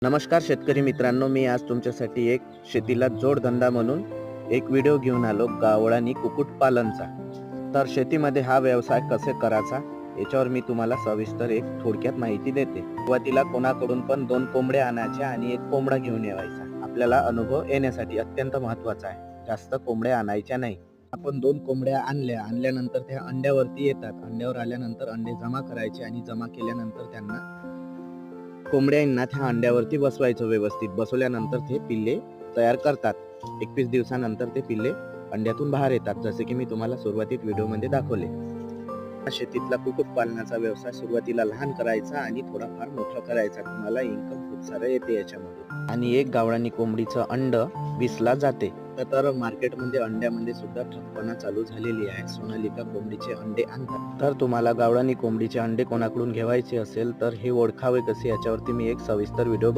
नमस्कार शेतकरी मित्रांनो, मी आज तुमच्यासाठी एक शेतीला जोडधंदा म्हणून एक व्हिडिओ घेऊन आलो गावळानी कुक्कुटपालनचा। तर शेतीमध्ये हा व्यवसाय कसे करायचा याच्यावर मी तुम्हाला सविस्तर एक थोडक्यात माहिती देते। सुरुवातीला कोणाकडून पण 2 कोंबड्या आणायच्या आणि 1 कोंबडा घेऊन यायचा। आपल्याला अनुभव येण्यासाठी अत्यंत महत्त्वाचा आहे, जास्त कोंबड्या आणायच्या नाही। आपण 2 कोंबड्या आणल्यानंतर त्या अंड्यावरती येतात। अंड्यावर आल्यानंतर अंडे जमा करायचे आणि जमा केल्यानंतर त्यांना कोंबड्यांना त्या अंड्यावरती बसवायचं। व्यवस्थित बसवल्यानंतर ते पिल्ले तयार करतात। 21 दिवसानंतर ते पिल्ले अंड्यातून बाहेर येतात, जसे की मी तुम्हाला सुरुवातीत व्हिडिओमध्ये दाखवले। शेतीतला कुक्कुटपालनाचा व्यवसाय सुरुवातीला लहान करायचा आणि थोडाफार मोठा करायचा। तुम्हाला इन्कम खूप सारं येते याच्यामधून। आणि एक गावरानी कोंबडीचं अंड 20 ला जाते। तर मार्केटमध्ये अंड्यामध्ये सुद्धा ठप्पना चालू झालेली आहे। सोनालिका कोंबडीचे अंडे आणतात। तर तुम्हाला गावरानी कोंबडीचे अंडे कोणाकडून घ्यायचे असेल तर हे ओळखावे कसे याच्यावरती मी एक सविस्तर व्हिडिओ